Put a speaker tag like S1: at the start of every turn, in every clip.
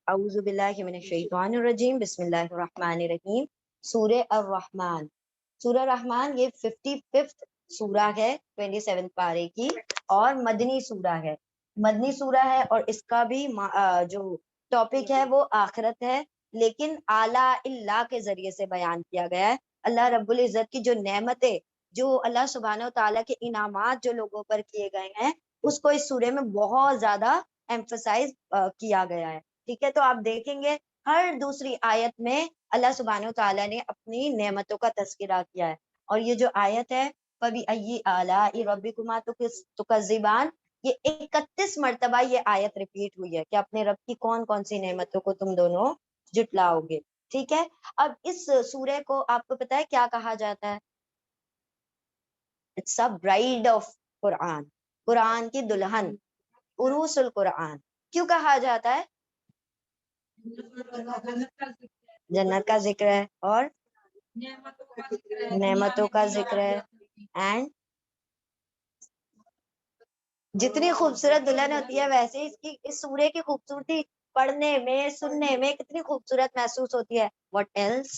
S1: اعوذ باللہ من الشیطان الرجیم بسم اللہ الرحمن الرحیم. سورہ الرحمن. سورہ رحمان یہ 55th سورہ ہے 27 پارے کی اور مدنی سورہ ہے. مدنی سورہ ہے اور اس کا بھی جو ٹاپک ہے وہ آخرت ہے، لیکن اعلیٰ اللہ کے ذریعے سے بیان کیا گیا ہے. اللہ رب العزت کی جو نعمتیں، جو اللہ سبحانہ و تعالیٰ کے انعامات جو لوگوں پر کیے گئے ہیں، اس کو اس سورے میں بہت زیادہ ایمفسائز کیا گیا ہے. ٹھیک ہے، تو آپ دیکھیں گے ہر دوسری آیت میں اللہ سبحانہ و تعالیٰ نے اپنی نعمتوں کا تذکرہ کیا ہے. اور یہ جو آیت ہے فَبِأَيِّ آلَاءِ رَبِّكُمَا تُكَذِّبَانِ، یہ 31 مرتبہ یہ آیت ریپیٹ ہوئی ہے کہ اپنے رب کی کون کون سی نعمتوں کو تم دونوں جٹلاؤ گے. ٹھیک ہے، اب اس سورے کو آپ کو پتا ہے کیا کہا جاتا ہے؟ اٹس اے برائڈ آف قرآن، قرآن کی دلہن، عروس القرآن. کیوں کہا جاتا ہے؟ جنت کا ذکر ہے اور نعمتوں کا ذکر ہے، اینڈ جتنی خوبصورت دلہن ہوتی ہے ویسے اس سورے کی خوبصورتی پڑھنے میں سننے میں کتنی خوبصورت محسوس ہوتی ہے. What else?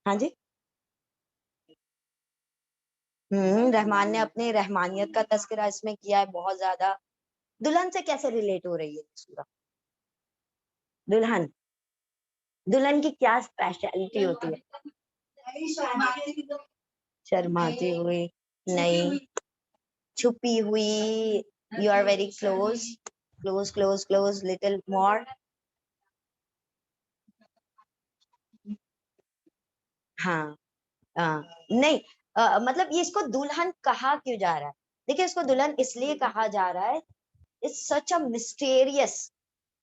S1: ہاں جی، رحمان نے اپنی رحمانیت کا تذکرہ اس میں کیا ہے بہت زیادہ. دلہن سے کیسے ریلیٹ ہو رہی ہے سورہ؟ دلہن کی کیا اسپیشلٹی ہوتی ہے؟ شرماتی ہوئی نہیں، چھپی ہوئی. You are very close close close close little more. ہاں نہیں، مطلب یہ اس کو دلہن کہا کیوں جا رہا ہے؟ دیکھیں اس کو دلہن اس لیے کہا جا رہا ہے، اٹس سچ اے مسٹیریس.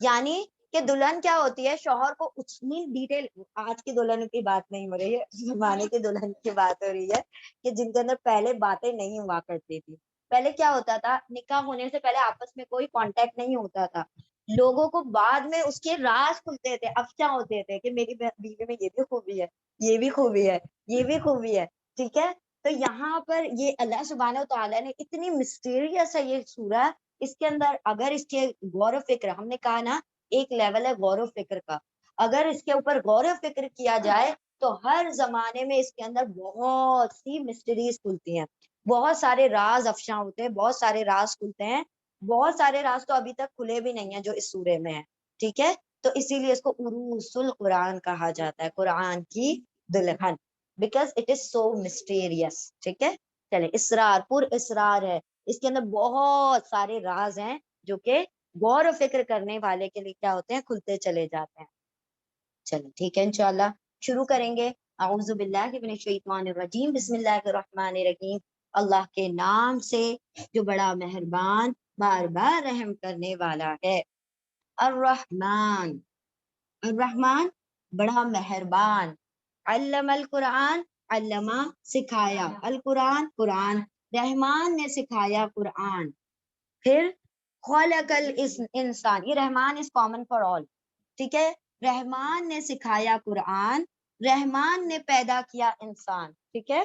S1: یعنی کہ دلہن کیا ہوتی ہے، شوہر کو اتنی ڈیٹیل، آج کی دلہن کی بات نہیں ہو رہی ہے، زمانے کی دلہن کی بات ہو رہی ہے کہ جن کے اندر پہلے باتیں نہیں ہوا کرتی تھی. پہلے کیا ہوتا تھا، نکاح ہونے سے پہلے آپس میں کوئی کانٹیکٹ نہیں ہوتا تھا. لوگوں کو بعد میں اس کے راز کھلتے تھے، افشاں ہوتے تھے کہ میری بیوی میں یہ بھی خوبی ہے، یہ بھی خوبی ہے، یہ بھی خوبی ہے. ٹھیک ہے، تو یہاں پر یہ اللہ سبحانہ و تعالیٰ نے اتنی مسٹیریس ہے یہ سورہ. اس کے اندر اگر اس کے غور و فکر، ہم نے کہا نا ایک لیول ہے غور و فکر کا، اگر اس کے اوپر غور و فکر کیا جائے تو ہر زمانے میں اس کے اندر بہت سی مسٹریز کھلتی ہیں، بہت سارے راز افشاں ہوتے ہیں، بہت سارے راز کھلتے ہیں. بہت سارے راز تو ابھی تک کھلے بھی نہیں ہیں جو اس سورے میں ہیں. ٹھیک ہے، تو اسی لیے اس کو عروس القرآن کہا جاتا ہے، قرآن کی دلہن، بیکاز اٹ از سو مسٹیریس. ٹھیک ہے، چلے، اسرار، پر اسرار ہے، اس کے اندر بہت سارے راز ہیں جو کہ غور و فکر کرنے والے کے لیے کیا ہوتے ہیں، کھلتے چلے جاتے ہیں. چلو ٹھیک ہے، انشاءاللہ شروع کریں گے. اعوذ باللہ من الشیطان الرجیم بسم اللہ الرحمن الرحیم. اللہ کے نام سے جو بڑا مہربان بار بار رحم کرنے والا ہے. الرحمن، الرحمن بڑا مہربان. علم القرآن، علمہ سکھایا، القرآن قرآن، رحمان نے سکھایا قرآن. پھر خلق الانسان، یہ رحمان از کامن فار آل. ٹھیک ہے، رحمان نے سکھایا قرآن، رحمان نے پیدا کیا انسان. ٹھیک ہے،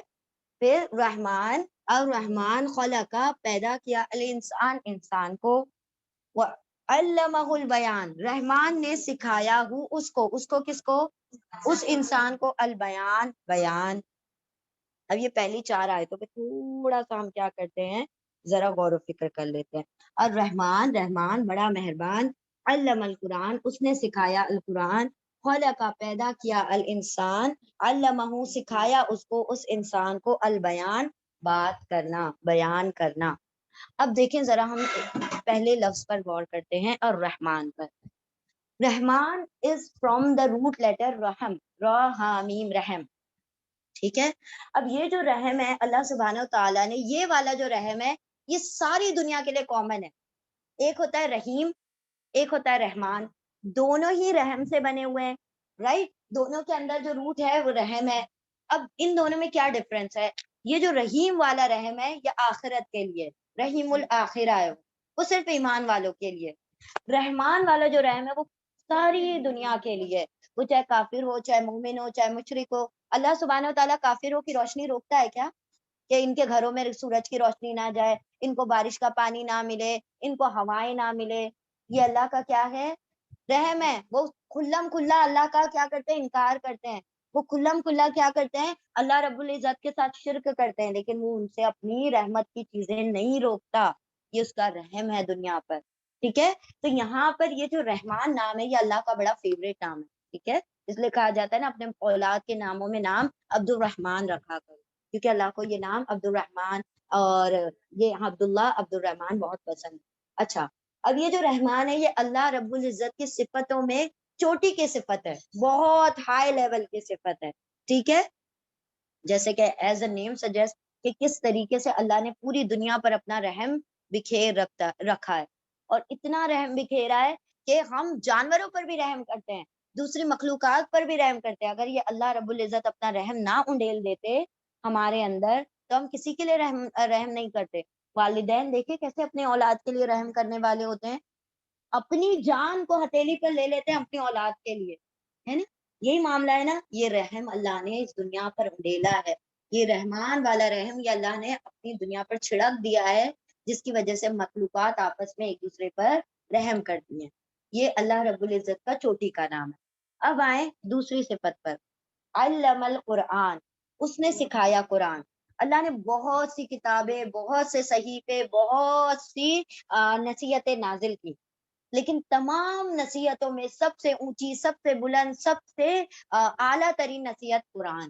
S1: پھر رحمان، الرحمان خلقہ پیدا کیا، الانسان انسان کو، علمہ البیان رحمان نے سکھایا ہوں اس کو کس کو؟ اس انسان کو، البیان بیان. اب یہ پہلی 4 آیتوں پہ تھوڑا سا ہم کیا کرتے ہیں، ذرا غور و فکر کر لیتے ہیں. الرحمن رحمان بڑا مہربان، علم القرآن اس نے سکھایا القرآن، خلق پیدا کیا الانسان، علمہ سکھایا اس کو اس انسان کو، البیان بات کرنا، بیان کرنا. اب دیکھیں ذرا ہم پہلے لفظ پر غور کرتے ہیں، الرحمن پر. Rahman is from the root letter رحم، را ہا میم رحم. ٹھیک ہے، اب یہ جو رحم ہے اللہ سبحانہ و تعالیٰ نے، یہ والا جو رحم ہے یہ ساری دنیا کے لیے کامن ہے. ایک ہوتا ہے رحیم، ایک ہوتا ہے رحمان، دونوں ہی رحم سے بنے ہوئے ہیں، رائٹ. دونوں کے اندر جو روٹ ہے وہ رحم ہے. اب ان دونوں میں کیا ڈفرنس ہے؟ یہ جو رحیم والا رحم ہے یہ آخرت کے لیے، رحیم الآخرہ ہے، وہ صرف ایمان والوں کے لیے. رحمان والا جو رحم ہے وہ ساری دنیا کے لیے، وہ چاہے کافر ہو، چاہے مومن ہو، چاہے مشرک ہو. اللہ سبحانہ و تعالیٰ کافروں کی روشنی روکتا ہے کیا؟ کہ ان کے گھروں میں سورج کی روشنی نہ جائے، ان کو بارش کا پانی نہ ملے، ان کو ہوائیں نہ ملے. یہ اللہ کا کیا ہے؟ رحم ہے وہ کھلم کھلا اللہ کا کیا کرتے ہیں، انکار کرتے ہیں، وہ کھلم کھلا کیا کرتے ہیں، اللہ رب العزت کے ساتھ شرک کرتے ہیں، لیکن وہ ان سے اپنی رحمت کی چیزیں نہیں روکتا، یہ اس کا رحم ہے دنیا پر، ٹھیک ہے۔ تو یہاں پر یہ جو رحمان نام ہے یہ اللہ کا بڑا فیوریٹ نام ہے، ٹھیک ہے، اس لیے کہا جاتا ہے نا اپنے اولاد کے ناموں میں نام عبد الرحمان رکھا کرو، کیونکہ اللہ کو یہ نام عبد الرحمان اور یہ عبداللہ عبد الرحمان بہت پسند ہے۔ اچھا، اب یہ جو رحمان ہے یہ اللہ رب العزت کی صفتوں میں چوٹی کی صفت ہے، بہت ہائی لیول کی صفت ہے، ٹھیک ہے، جیسے کہ ایز اے نیم سجیسٹ کہ کس طریقے سے اللہ نے پوری دنیا پر اپنا رحم بکھیر رکھا ہے، اور اتنا رحم بکھیرا ہے کہ ہم جانوروں پر بھی رحم کرتے ہیں، دوسری مخلوقات پر بھی رحم کرتے ہیں۔ اگر یہ اللہ رب العزت اپنا رحم نہ انڈیل دیتے ہمارے اندر تو ہم کسی کے لیے رحم نہیں کرتے۔ والدین دیکھیں کیسے اپنے اولاد کے لیے رحم کرنے والے ہوتے ہیں، اپنی جان کو ہتھیلی پر لے لیتے ہیں اپنی اولاد کے لیے، ہے نا، یہی معاملہ ہے نا، یہ رحم اللہ نے اس دنیا پر انڈیلا ہے، یہ رحمان والا رحم یہ اللہ نے اپنی دنیا پر چھڑک دیا ہے، جس کی وجہ سے مخلوقات آپس میں ایک دوسرے پر رحم کرتی ہیں، یہ اللہ رب العزت کا چوٹی کا نام ہے۔ اب آئیں دوسری صفت پر، علم القرآن، اس نے سکھایا قرآن، اللہ نے بہت سی کتابیں، بہت سے صحیفے، بہت سی نصیحتیں نازل کی، لیکن تمام نصیحتوں میں سب سے اونچی، سب سے بلند، سب سے اعلیٰ ترین نصیحت قرآن،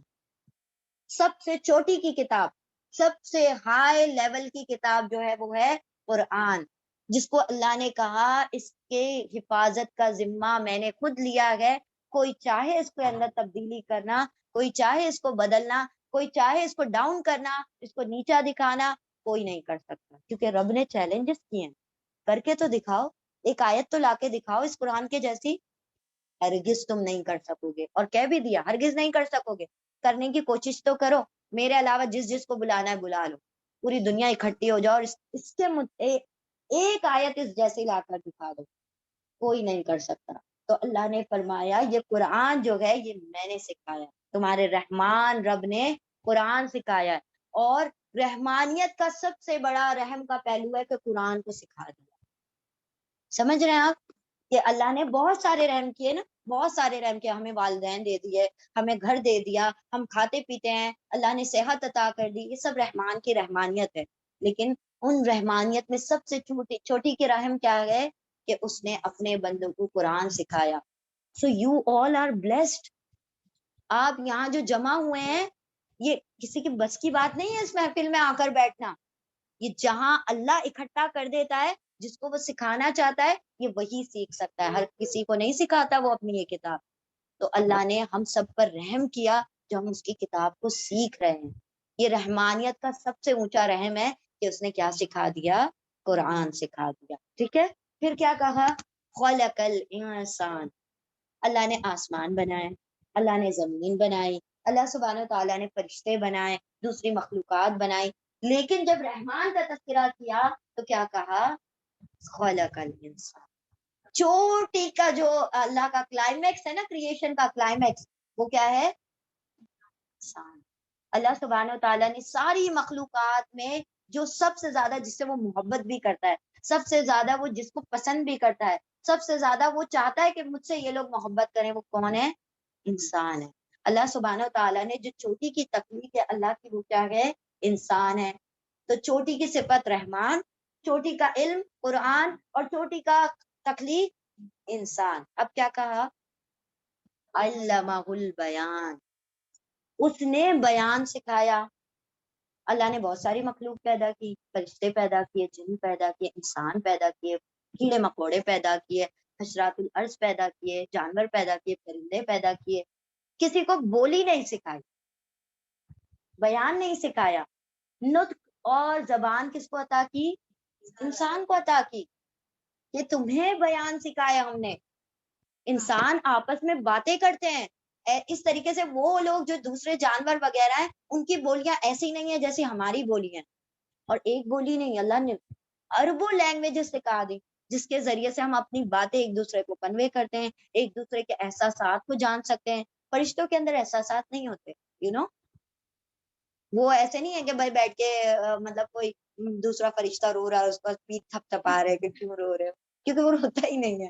S1: سب سے چوٹی کی کتاب، سب سے ہائی لیول کی کتاب جو ہے وہ ہے قرآن، جس کو اللہ نے کہا اس کے حفاظت کا ذمہ میں نے خود لیا ہے، کوئی چاہے اس کے اندر تبدیلی کرنا، کوئی چاہے اس کو بدلنا، کوئی چاہے اس کو ڈاؤن کرنا، اس کو نیچا دکھانا، کوئی نہیں کر سکتا، کیونکہ رب نے چیلنجز کیے ہیں، کر کے تو دکھاؤ، ایک آیت تو لا کے دکھاؤ اس قرآن کے جیسی، ہرگز تم نہیں کر سکو گے، اور کہہ بھی دیا ہرگز نہیں کر سکو گے، کرنے کی کوشش تو کرو، میرے علاوہ جس جس کو بلانا ہے بلا لو، پوری دنیا اکٹھی ہو جاؤ اور اس کے ایک آیت اس جیسی لا کر دکھا دو، کوئی نہیں کر سکتا۔ تو اللہ نے فرمایا یہ قرآن جو ہے یہ میں نے سکھایا، تمہارے رحمان رب نے قرآن سکھایا ہے، اور رحمانیت کا سب سے بڑا رحم کا پہلو ہے کہ قرآن کو سکھا دیا، سمجھ رہے ہیں آپ کہ اللہ نے بہت سارے رحم کیے نا، بہت سارے رحم کیے، ہمیں والدین دے دیے، ہمیں گھر دے دیا، ہم کھاتے پیتے ہیں، اللہ نے صحت عطا کر دی، یہ سب رحمان کی رحمانیت ہے، لیکن ان رحمانیت میں سب سے چھوٹی کی رحم کیا ہے کہ اس نے اپنے بندوں کو قرآن سکھایا۔ So you all are blessed, آپ یہاں جو جمع ہوئے ہیں یہ کسی کی بس کی بات نہیں ہے اس محفل میں آ کر بیٹھنا، یہ جہاں اللہ اکٹھا کر دیتا ہے جس کو وہ سکھانا چاہتا ہے یہ وہی سیکھ سکتا ہے، ہر کسی کو نہیں سکھاتا وہ اپنی یہ کتاب، تو اللہ نے ہم سب پر رحم کیا جو ہم اس کی کتاب کو سیکھ رہے ہیں، یہ رحمانیت کا سب سے اونچا رحم ہے کہ اس نے کیا سکھا دیا، قرآن سکھا دیا، ٹھیک ہے۔ پھر کیا کہا، خلق الانسان، اللہ نے آسمان بنائے، اللہ نے زمین بنائی، اللہ سبحانہ تعالیٰ نے فرشتے بنائے، دوسری مخلوقات بنائی، لیکن جب رحمان کا تذکرہ کیا تو کیا کہا، خلق الانسان، چوٹی کا جو اللہ کا کلائمیکس ہے نا، کریشن کا کلائمیکس، وہ کیا ہے، انسان۔ اللہ سبحانہ تعالیٰ نے ساری مخلوقات میں جو سب سے زیادہ جس سے وہ محبت بھی کرتا ہے، سب سے زیادہ وہ جس کو پسند بھی کرتا ہے، سب سے زیادہ وہ چاہتا ہے کہ مجھ سے یہ لوگ محبت کریں، وہ کون ہے، انسان ہے۔ اللہ سبحانہ تعالیٰ نے جو چوٹی کی تخلیق ہے اللہ کی، وہ کیا ہے، انسان ہے، تو چوٹی کی صفت رحمان، چوٹی کا علم قرآن، اور چوٹی کا تخلیق انسان۔ اب کیا کہا، علمہ البیان، اس نے بیان سکھایا، اللہ نے بہت ساری مخلوق پیدا کی، فرشتے پیدا کیے، جن پیدا کیے، انسان پیدا کیے، کیڑے مکوڑے پیدا کیے، حشرات الارض پیدا کیے، جانور پیدا کیے، پرندے پیدا کیے، کسی کو بولی نہیں سکھائی، بیان نہیں سکھایا، نطق اور زبان کس کو عطا کی، انسان کو عطا کی، کہ تمہیں بیان سکھایا ہم نے، انسان آپس میں باتیں کرتے ہیں، اس طریقے سے وہ لوگ جو دوسرے جانور وغیرہ ہیں ان کی بولیاں ایسی نہیں ہیں جیسی ہماری بولی ہیں، اور ایک بولی نہیں، اللہ نے اربوں لینگویجز سکھا دی جس کے ذریعے سے ہم اپنی باتیں ایک دوسرے کو کنوے کرتے ہیں، ایک دوسرے کے احساسات کو جان سکتے ہیں، فرشتوں کے اندر احساسات نہیں ہوتے، وہ ایسے نہیں ہے کہ بھائی بیٹھ کے مطلب کوئی دوسرا فرشتہ رو رہا ہے اس کا پیٹھ تھپ تھپا رہے کہ کیوں رو رہے ہو، کیونکہ وہ روتا ہی نہیں ہے،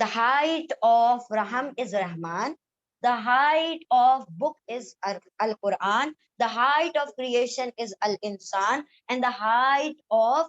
S1: The height of Raham is Rahman. The height of book is Al-Quran. The height of creation is Al-Insan. And the height of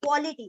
S1: quality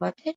S1: Got it?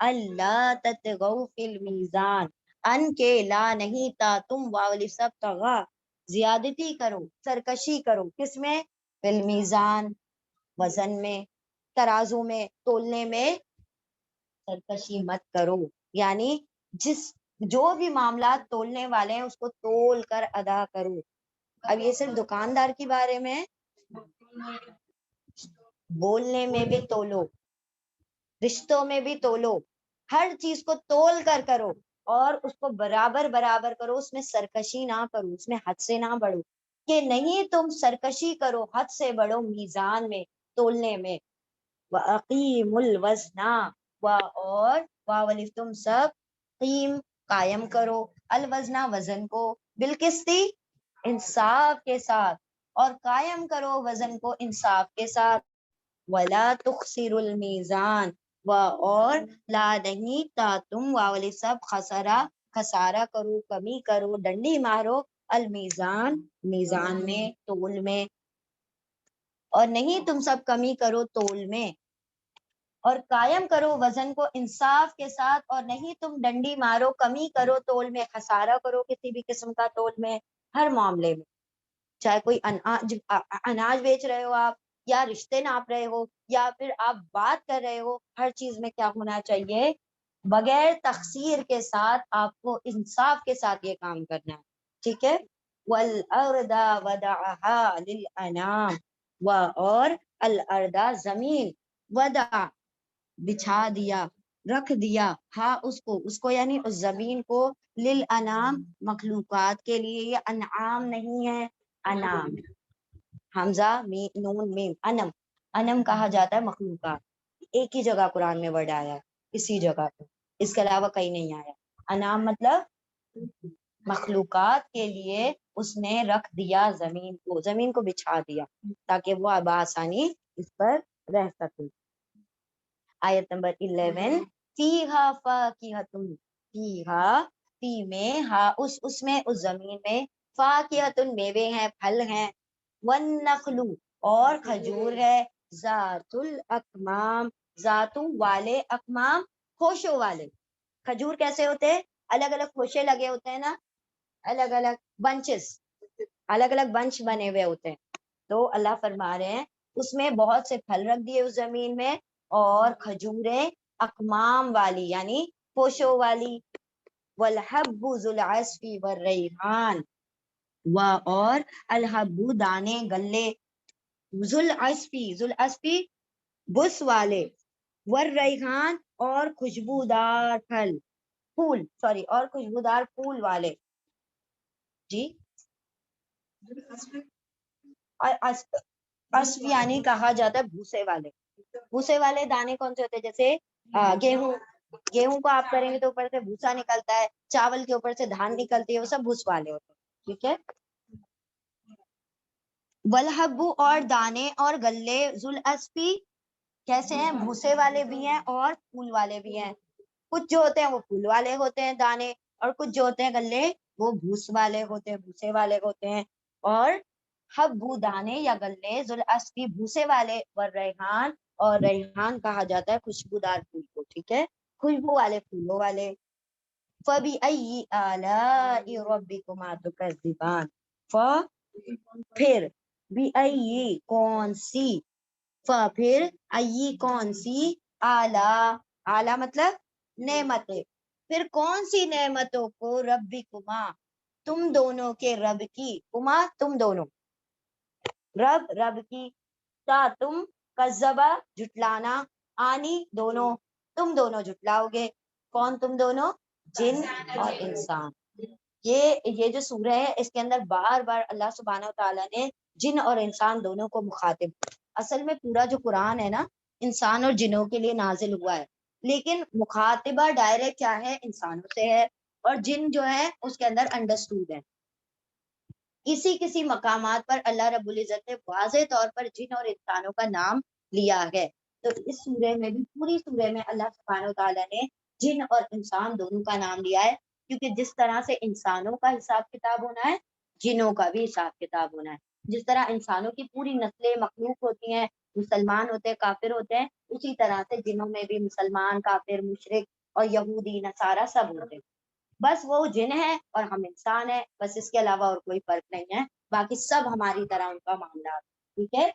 S1: اللہ تطغوا فی المیزان، ان کے لا نہیں تا تم واو الف سب طغا زیادتی کرو، سرکشی کرو، کس میں؟ فی المیزان، وزن میں، ترازو میں، تولنے میں سرکشی مت کرو، یعنی جو بھی معاملات تولنے والے ہیں اس کو تول کر ادا کرو۔ اب یہ صرف دکاندار کے بارے میں، بولنے میں بھی تولو، رشتوں میں بھی تولو، ہر چیز کو تول کر کرو اور اس کو برابر برابر کرو، اس میں سرکشی نہ کرو، اس میں حد سے نہ بڑھو، کہ نہیں تم سرکشی کرو، حد سے بڑھو میزان میں، تولنے میں۔ وَأَقِيمُ الْوَزْنَ، اور واو الف تم سب قیم قائم کرو، الوزنہ وزن کو، بالقسطی انصاف کے ساتھ، اور قائم کرو وزن کو انصاف کے ساتھ، ولا تخسر المیزان، اور لا نہیں تا تم واو الف سب خسارہ کرو، کمی کرو، ڈنڈی مارو، المیزان میزان میں، تول میں، اور نہیں تم سب کمی کرو تول میں، اور قائم کرو وزن کو انصاف کے ساتھ، اور نہیں تم ڈنڈی مارو، کمی کرو تول میں، خسارہ کرو کسی بھی قسم کا تول میں، ہر معاملے میں، چاہے کوئی اناج بیچ رہے ہو آپ، یا رشتے ناپ رہے ہو، یا پھر آپ بات کر رہے ہو، ہر چیز میں کیا ہونا چاہیے؟ بغیر تقصیر کے ساتھ آپ کو انصاف کے ساتھ یہ کام کرنا ہے، ٹھیک ہے؟ والارض وضعها للانام، اور الارض زمین، وضع بچھا دیا، رکھ دیا، ہاں اس کو یعنی اس زمین کو، للانام مخلوقات کے لیے، یہ انعام نہیں ہے، انام، حمزہ نون میم، انم کہا جاتا ہے مخلوقات، ایک ہی جگہ قرآن میں ورڈ آیا ہے، اسی جگہ پہ، اس کے علاوہ کہیں نہیں آیا۔ انام مطلب مخلوقات کے لیے اس نے رکھ دیا زمین کو بچھا دیا تاکہ وہ بآسانی اس پر رہ سکے۔ آیت نمبر 11، فیہا فاکہۃ، فیہا فی میں، ہا اس میں، اس زمین میں، فاکہۃ میوے ہیں، پھل ہیں، والنخل اور کھجور ہے، ذات الاکمام ذاتوں والے، اکمام خوشوں والے، کھجور کیسے ہوتے ہیں؟ الگ الگ خوشے لگے ہوتے ہیں نا، الگ الگ بنچز، الگ الگ بنچ بنے ہوئے ہوتے ہیں، تو اللہ فرما رہے ہیں اس میں بہت سے پھل رکھ دیے اس زمین میں، اور کھجوریں اکمام والی یعنی پوشوں والی، والحب ذو العصف والریحان، اور الحب دانے گلے، ذو العصف بس والے، والریحان اور خوشبودار اور خوشبودار پھول والے، جی، اور عصف یعنی کہا جاتا ہے بھوسے والے دانے کون سے ہوتے ہیں؟ جیسے گیہوں کو آپ کریں گے تو اوپر سے بھوسا نکلتا ہے، چاول کے اوپر سے دھان نکلتی ہے، وہ سب بھوس والے ہوتے ہیں، ٹھیک ہے؟ والحب اور دانے اور گلے، ذوالعصف کیسے ہیں؟ بھوسے والے بھی ہیں اور پھول والے بھی ہیں، کچھ جو ہوتے ہیں وہ پھول والے ہوتے ہیں دانے، اور کچھ جو ہوتے ہیں گلے وہ بھوس والے ہوتے ہیں، بھوسے والے ہوتے ہیں، اور حبو دانے یا گلے، ذوالعصف بھوسے والے، والریحان اور ریحان کہا جاتا ہے خوشبودار پھول کو، ٹھیک ہے؟ خوشبو والے پھولوں والے۔ فَبِأَيِّ آلَاءِ رَبِّكُمَا تُكَذِّبَانِ، پھر بِأَيِّ کون سی، پھر ائی کون سی، اعلی مطلب نعمتیں، پھر کون سی نعمتوں کو، ربکما تم دونوں کے رب کی، کما تم دونوں، رب کی، تا تم، کذبا جھٹلانا، آنی دونوں، تم دونوں جھٹلاؤ گے، کون تم دونوں؟ جن اور انسان۔ یہ جو سورہ ہے اس کے اندر بار بار اللہ سبحانہ و تعالیٰ نے جن اور انسان دونوں کو مخاطب، اصل میں پورا جو قرآن ہے نا انسان اور جنوں کے لیے نازل ہوا ہے، لیکن مخاطبہ ڈائریکٹ کیا ہے؟ انسانوں سے ہے، اور جن جو ہے اس کے اندر انڈرسٹوڈ ہے۔ کسی مقامات پر اللہ رب العزت نے واضح طور پر جن اور انسانوں کا نام لیا ہے، تو اس سورہ میں بھی، پوری سورہ میں اللہ سبحانہ و تعالیٰ نے جن اور انسان دونوں کا نام لیا ہے، کیونکہ جس طرح سے انسانوں کا حساب کتاب ہونا ہے، جنوں کا بھی حساب کتاب ہونا ہے۔ جس طرح انسانوں کی پوری نسلیں مخلوق ہوتی ہیں، مسلمان ہوتے ہیں کافر ہوتے ہیں، اسی طرح سے جنوں میں بھی مسلمان کافر مشرک اور یہودی نصارہ سب ہوتے ہیں، بس وہ جن ہے اور ہم انسان ہیں، بس اس کے علاوہ اور کوئی فرق نہیں ہے، باقی سب ہماری طرح ان کا معاملہ، ٹھیک ہے۔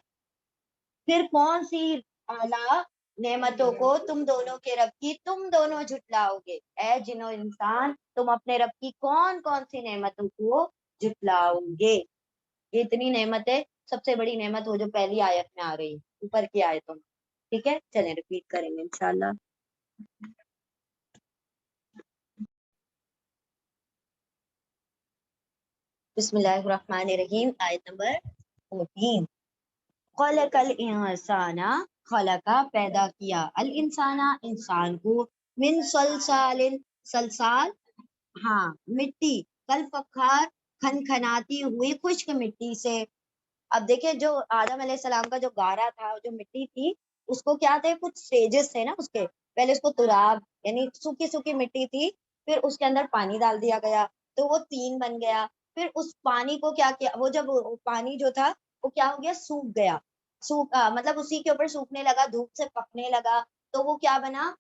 S1: پھر کون سی اعلیٰ نعمتوں کو تم دونوں کے رب کی تم دونوں جھٹلاؤ گے، اے جنو انسان تم اپنے رب کی کون کون سی نعمتوں کو جھٹلاؤ گے؟ یہ اتنی نعمتیں، سب سے بڑی نعمت وہ جو پہلی آیت میں آ رہی ہے اوپر کی آیتوں میں، ٹھیک ہے، چلیں ریپیٹ کریں گے انشاءاللہ۔ بسم اللہ الرحمن الرحیم، آیت نمبر 14۔ خلق الانسان، خلقہ پیدا کیا، الانسان انسان کو، من صلصال صلصال ہاں مٹی، کل فخار کھنکھناتی ہوئی خشک مٹی سے۔ اب دیکھیں جو آدم علیہ السلام کا جو گارا تھا، جو مٹی تھی، اس کو کیا تھے، کچھ سٹیجز تھے نا اس کے، پہلے اس کو تراب یعنی سوکھی سوکھی مٹی تھی، پھر اس کے اندر پانی ڈال دیا گیا تو وہ تین بن گیا، پھر اس پانی کو کیا کیا، وہ جب پانی جو تھا وہ کیا ہو گیا، سوکھ گیا، سوکھا مطلب اسی کے اوپر سوکھنے لگا، دھوپ سے پکنے لگا، تو وہ کیا بنا،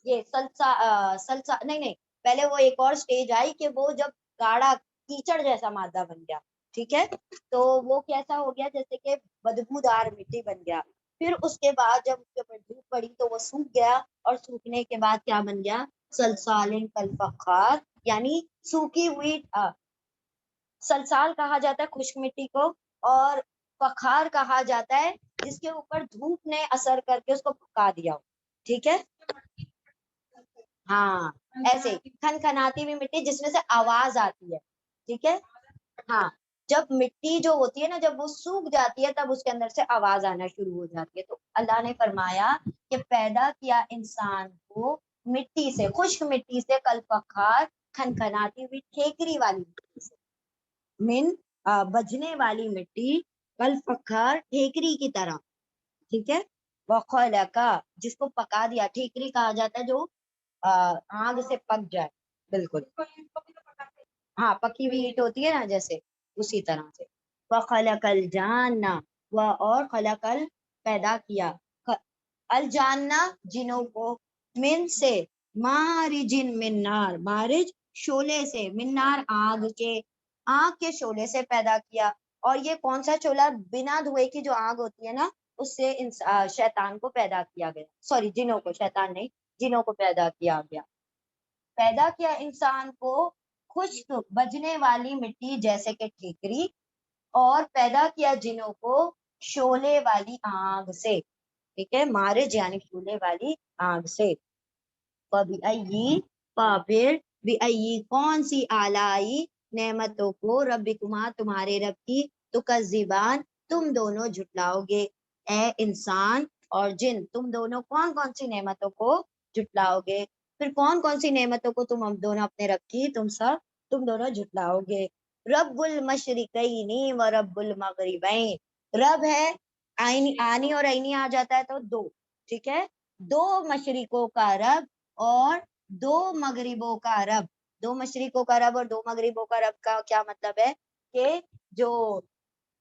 S1: یہ سلسا نہیں نہیں، پہلے وہ ایک اور سٹیج آئی کہ وہ جب گاڑا کیچڑ جیسا مادہ بن گیا، ٹھیک ہے، تو وہ کیسا ہو گیا، جیسے کہ بدبودار مٹی بن گیا، پھر اس کے بعد جب اس کے اوپر دھوپ پڑی تو وہ سوکھ گیا، اور سوکھنے کے بعد کیا بن گیا، سلسال کالفخار، یعنی سوکھی ہوئی سلسال کہا جاتا ہے خشک مٹی کو، اور فخار کہا جاتا ہے جس کے اوپر دھوپ نے اثر کر کے اس کو پکا دیا ہو، ٹھیک ہے، ہاں ایسے کھنکھناتی ہوئی مٹی جس میں سے آواز آتی ہے، ٹھیک ہے، ہاں جب مٹی جو ہوتی ہے نا، جب وہ سوکھ جاتی ہے تب اس کے اندر سے آواز آنا شروع ہو جاتی ہے، تو اللہ نے فرمایا کہ پیدا کیا انسان کو مٹی سے، خشک مٹی سے، کل فخار کھنکھناتی ہوئی ٹھیکری والی مٹی سے، من بجنے والی مٹی، کل فخار ٹھیکری کی طرح، ٹھیک ہے، وخلقا جس کو پکا دیا، ٹھیکری کہا جاتا ہے جو آگ سے پک جائے، بالکل ہاں پکی ہوئی اینٹ ہوتی ہے نا جیسے، اسی طرح سے، وخلق الجانہ اور خلق پیدا کیا الجانہ جنوں کو، من سے، مارج من نار، مارج شعلے سے، من نار آگ کے، آگ کے شعلے سے پیدا کیا، اور یہ کون سا شعلہ، بنا دھوئے کی جو آگ ہوتی ہے نا، اس سے شیطان کو پیدا کیا گیا، سوری جنوں کو، شیطان نہیں، جنوں کو پیدا کیا گیا، پیدا کیا انسان کو خشک بجنے والی مٹی جیسے کہ ٹھیکری، اور پیدا کیا جنوں کو شعلے والی آگ سے، ٹھیک ہے، مارج یعنی شعلے والی آگ سے، پھر بھی کون سی آلائی نعمتوں کو، ربکما تمہارے رب کی، تکذبان تم دونوں جھٹلاؤ گے، اے انسان اور جن تم دونوں کون کون سی نعمتوں کو جھٹلاؤ گے، پھر کون کون سی نعمتوں کو تم دونوں اپنے رب کی تم دونوں جھٹلاؤ گے، رب المشرقین و رب المغربین، رب ہے آنی اور عینی آ جاتا ہے تو دو، ٹھیک ہے، دو مشرقوں کا رب اور دو مغربوں کا رب، دو مشرقوں کا رب اور دو مغربوں کا رب کا کیا مطلب ہے کہ جو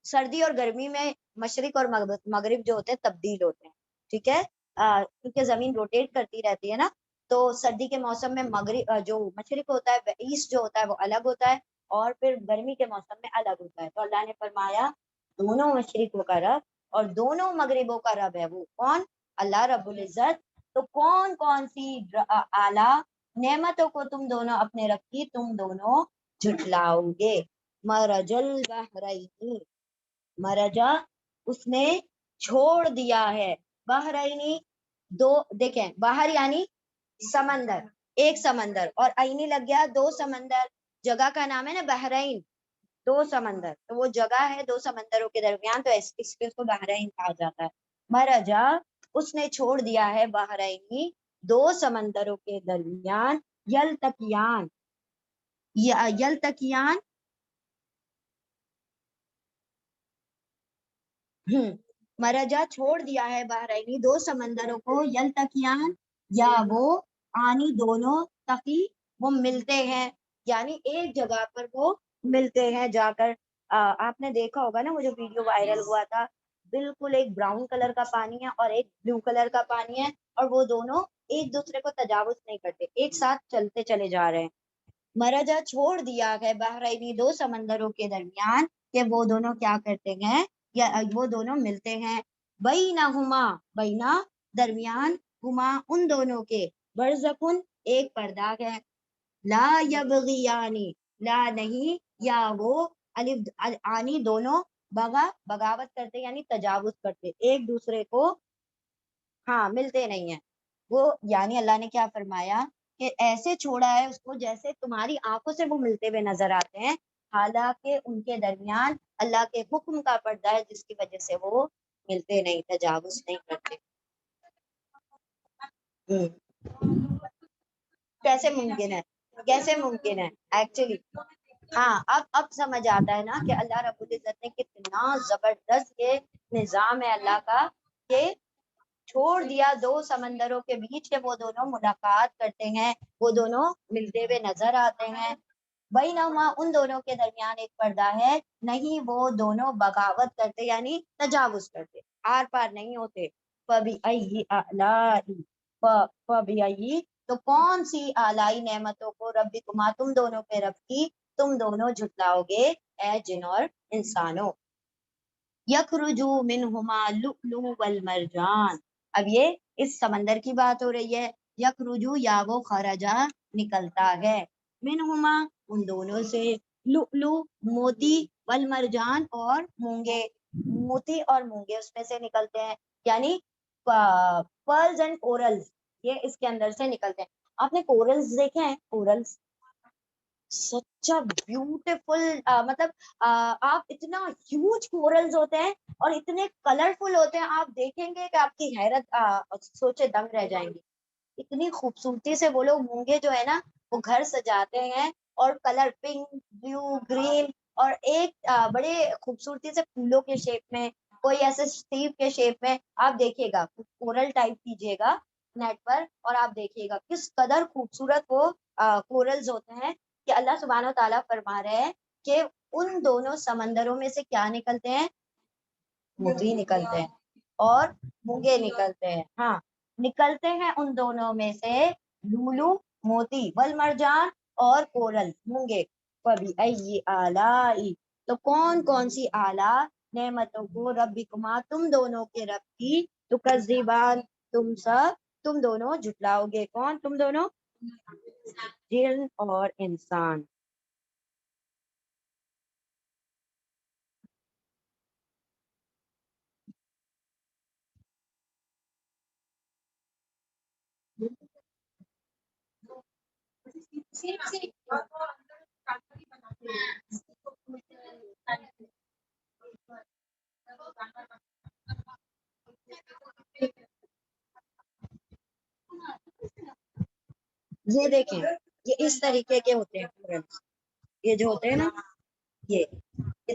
S1: سردی اور گرمی میں مشرق اور مغرب جو ہوتے ہیں تبدیل ہوتے ہیں، ٹھیک ہے، کیونکہ زمین روٹیٹ کرتی رہتی ہے نا، تو سردی کے موسم میں مغرب جو مشرق ہوتا ہے، ایسٹ جو ہوتا ہے وہ الگ ہوتا ہے، اور پھر گرمی کے موسم میں الگ ہوتا ہے، تو اللہ نے فرمایا دونوں مشرقوں کا رب اور دونوں مغربوں کا رب ہے وہ کون، اللہ رب العزت، تو کون کون سی اعلیٰ نعمتوں کو تم دونوں اپنے رب کی تم دونوں جھٹلاؤ گے، مرج البحرین، مرجا اس نے چھوڑ دیا ہے، بحرینی دو، دیکھیں باہر یعنی سمندر، ایک سمندر، اور عینی لگ گیا دو سمندر، جگہ کا نام ہے نا بحرین، دو سمندر، تو وہ جگہ ہے دو سمندروں کے درمیان، تو اس کو بحرین کہا جاتا ہے، مرجا اس نے چھوڑ دیا ہے، بحرینی دو سمندروں کے درمیان، یلتقیان یلتقیان مرجا چھوڑ دیا ہے، بحرینی دو سمندروں کو، یلتقیان یا وہ آنی دونوں، تقی وہ ملتے ہیں، یعنی ایک جگہ پر وہ ملتے ہیں جا کر، آپ نے دیکھا ہوگا نا وہ جو ویڈیو وائرل ہوا تھا، بالکل ایک براؤن کلر کا پانی ہے اور ایک بلو کلر کا پانی ہے، اور وہ دونوں ایک دوسرے کو تجاوز نہیں کرتے، ایک ساتھ چلتے چلے جا رہے ہیں۔ مرجا چھوڑ دیا ہے بحرینی دو سمندروں کے درمیان کہ وہ دونوں کیا کرتے ہیں یا وہ دونوں ملتے ہیں، بینہما بینا درمیان، ہما ان دونوں کے، برزخن ایک پردہ ہے، لا یبغیانی لا نہیں یا وہ الف آنی دونوں بغاوت کرتے یعنی تجاوز کرتے ایک دوسرے کو، ہاں ملتے نہیں ہیں وہ، یعنی اللہ نے کیا فرمایا کہ ایسے چھوڑا ہے اس کو جیسے تمہاری آنکھوں سے وہ ملتے ہوئے نظر آتے ہیں، حالانکہ ان کے درمیان اللہ کے حکم کا پردہ ہے جس کی وجہ سے وہ ملتے نہیں، تجاوز نہیں کرتے۔ کیسے ممکن ہے، کیسے ممکن ہے ایکچولی؟ ہاں اب سمجھ آتا ہے نا کہ اللہ رب العزت نے کتنا زبردست یہ نظام ہے اللہ کا، کہ چھوڑ دیا دو سمندروں کے بیچ کے وہ دونوں ملاقات کرتے ہیں، وہ دونوں ملتے ہوئے نظر آتے ہیں، بینہما ان دونوں کے درمیان ایک پردہ ہے، نہیں وہ دونوں بغاوت کرتے یعنی تجاوز کرتے، آر پار نہیں ہوتے۔ فَبِأَيِّ آلَاءِ فَبِأَيِّ تو کون سی آلائی نعمتوں کو ربکما تم دونوں کے رب کی تم دونوں جھٹلاؤ گے اے جن اور انسانوں۔ یخرجو منہما اللؤلؤ والمرجان، اب یہ اس سمندر کی بات ہو رہی ہے، یخرجو یا وہ خرجا نکلتا ہے، منہما ان دونوں سے، لؤلؤ موتی، والمرجان اور مونگے، موتی اور مونگے اس میں سے نکلتے ہیں، یعنی پرلز اینڈ کورلز یہ اس کے اندر سے نکلتے ہیں۔ آپ نے کورلز دیکھے ہیں؟ کورلز سچا بیوٹیفل، مطلب آپ اتنا ہیوج کورلز ہوتے ہیں اور اتنے کلرفل ہوتے ہیں، آپ دیکھیں گے کہ آپ کی حیرت سوچے دنگ رہ جائیں گی، اتنی خوبصورتی سے وہ لوگ مونگے جو ہے نا وہ گھر سجاتے ہیں، اور کلر پنک بلو گرین، اور ایک بڑے خوبصورتی سے پھولوں کے شیپ میں، کوئی ایسے سٹیو کے شیپ میں، آپ دیکھیے گا کورل ٹائپ کیجیے گا نیٹ پر اور آپ دیکھیے گا کس قدر خوبصورت وہ کورلز ہوتے ہیں، کہ اللہ سبحانہ و تعالیٰ فرما رہے ہیں کہ ان دونوں سمندروں میں سے کیا نکلتے ہیں، موتی نکلتے ہیں اور مونگے نکلتے ہیں، ہاں نکلتے ہیں ان دونوں میں سے لولو موتی، والمرجان اور کورل مونگے، فبأي آلاء تو کون کون سی اعلیٰ نعمتوں کو ربکما تم دونوں کے رب کی، تکذبان تم دونوں جھٹلاؤ گے، کون تم دونوں؟ جن اور انسان۔ یہ دیکھیں یہ اس طریقے کے ہوتے ہیں کورلز، یہ جو ہوتے ہیں نا یہ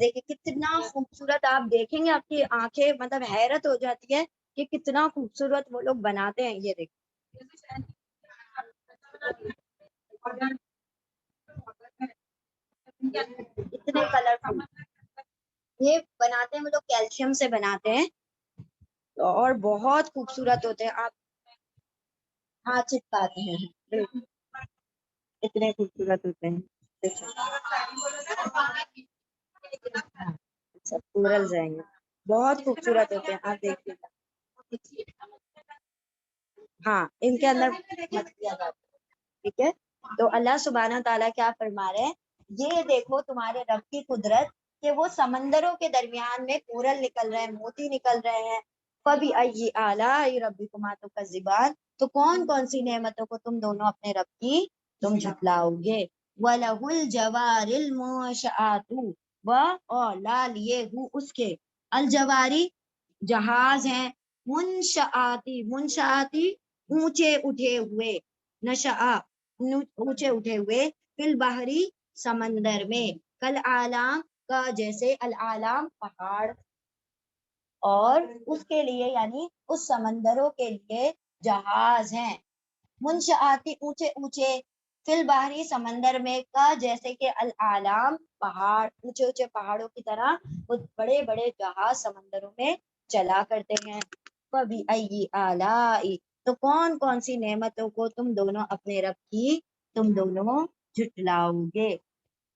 S1: دیکھیں کتنا خوبصورت، آپ دیکھیں گے آپ کی آنکھیں مطلب حیرت ہو جاتی ہے کہ کتنا خوبصورت وہ لوگ بناتے ہیں، یہ دیکھیں اتنے کلرفل یہ بناتے ہیں، وہ لوگ کیلشیم سے بناتے ہیں اور بہت خوبصورت ہوتے ہیں، آپ ہاں چپکاتے ہیں بالکل، اتنے خوبصورت ہوتے ہیں، اچھا کورل جائیں گے، بہت خوبصورت ہوتے ہیں، آپ دیکھیے گا، ہاں ان کے اندر مت کیا جاتا ہے، ٹھیک ہے۔ تو اللہ سبحانہ تعالیٰ کیا فرما رہے ہیں، یہ دیکھو تمہارے رب کی قدرت کہ وہ سمندروں کے درمیان میں کورل نکل رہے ہیں، موتی نکل رہے ہیں، فبأي آلاء ربكما تكذبان تو کون کون سی نعمتوں کو تم دونوں اپنے رب کی تم جھٹلاؤ گے، وَلَهُ الْجَوَارِ الْمُنشَآتُ اور لا لیے ہوں اس کے، الجواری جہاز ہیں، منشآتی اونچے اٹھے ہوئے، نشآ اونچے اٹھے ہوئے، فی البحری سمندر میں، کل اعلام کا جیسے، العالم پہاڑ، اور اس کے لیے یعنی اس سمندروں کے لیے جہاز ہیں، منشآتی اونچے اونچے، فی البحری سمندر میں، کا جیسے کہ العالم پہاڑ، اونچے اونچے پہاڑوں کی طرح وہ بڑے بڑے جہاز سمندروں میں چلا کرتے ہیں. فَبِأَيِّ آلَاءِ تو کون کون سی نعمتوں کو تم دونوں اپنے رب کی تم دونوں جھٹلاؤ گے.